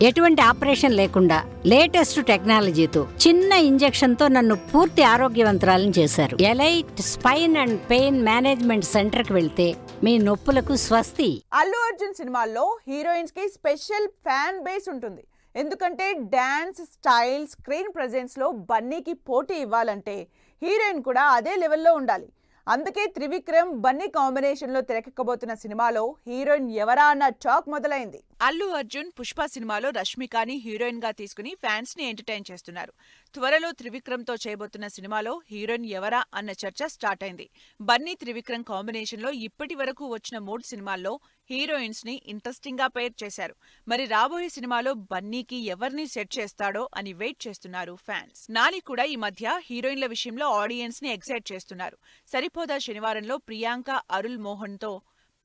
ఎటువంటి ఆపరేషన్ లేకుండా లేటెస్ట్ టెక్నాలజీతో చిన్న ఇంజెక్షన్ తో నన్ను పూర్తి ఆరోగ్యవంతురాలను చేశారు. Elite spine and pain management centre కి వెళ్తే మీ నొప్పులకు స్వస్తి. అల్లు అర్జున్ సినిమాల్లో హీరోయిన్స్ కి స్పెషల్ ఫ్యాన్ బేస్ ఉంటుంది. ఎందుకంటే డాన్స్ స్టైల్, స్క్రీన్ ప్రెజెన్స్ లో బన్నీకి పోటీ ఇవ్వాలంటే హీరోయిన్ కూడా అదే లెవెల్లో ఉండాలి. అందుకే త్రివిక్రమ్ బన్నీ కాంబినేషన్ లో తెరకెక్కబోతున్న సినిమాలో హీరోయిన్ ఎవరా అన్న టాక్ మొదలైంది. అల్లు అర్జున్ పుష్ప సినిమాలో రష్మికని హీరోయిన్ గా తీసుకుని ఫ్యాన్స్ ని ఎంటర్టైన్ చేస్తున్నారు. త్వరలో త్రివిక్రమ్ తో చేయబోతున్న సినిమాలో హీరోయిన్ ఎవరా అన్న చర్చ స్టార్ట్ అయింది. బన్నీ త్రివిక్రమ్ కాంబినేషన్ లో ఇప్పటి వరకు వచ్చిన 3 సినిమాల్లో హీరోయిన్స్ ని ఇంట్రెస్టింగ్ గా పేర్ చేశారు. మరి రాబోయే సినిమాలో బన్నీకి ఎవరిని సెట్ చేస్తాడో అని వెయిట్ చేస్తున్నారు ఫ్యాన్స్. నాని కూడా ఈ మధ్య హీరోయిన్ల విషయంలో ఆడియన్స్ ని ఎక్సైట్ చేస్తున్నారు. సరిపోదా శనివారంలో ప్రియాంక అరుల్ మోహన్ తో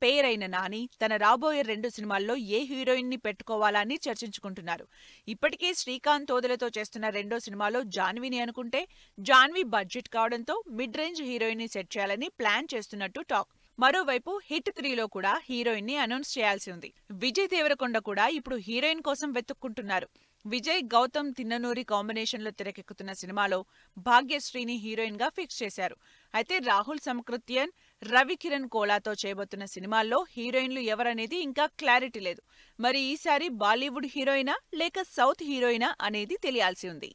పేరైన నాని తన రాబోయే 2 సినిమాల్లో ఏ హీరోయిన్ ని పెట్టుకోవాలా అని చర్చించుకుంటున్నారు. ఇప్పటికే శ్రీకాంత్ తోదలతో చేస్తున్న 2వ సినిమాలో జాన్వీని అనుకుంటే జాన్వీ బడ్జెట్ కావడంతో మిడ్ రేంజ్ హీరోయిన్ ని సెట్ చేయాలని ప్లాన్ చేస్తున్నట్టు టాక్. మరోవైపు హిట్ 3లో కూడా హీరోయిన్ ని అనౌన్స్ చేయాల్సి ఉంది. విజయ్ దేవరకొండ కూడా ఇప్పుడు హీరోయిన్ కోసం వెతుక్కుంటున్నారు. విజయ్ గౌతమ్ తిన్ననూరి కాంబినేషన్ లో తెరకెక్కుతున్న సినిమాలో భాగ్యశ్రీని హీరోయిన్ గా ఫిక్స్ చేశారు. అయితే రాహుల్ సమకృత్యన్, రవికిరణ్ కోలాతో చేయబోతున్న సినిమాల్లో హీరోయిన్లు ఎవరనేది ఇంకా క్లారిటీ లేదు. మరి ఈసారి బాలీవుడ్ హీరోయినా లేక సౌత్ హీరోయినా అనేది తెలియాల్సి ఉంది.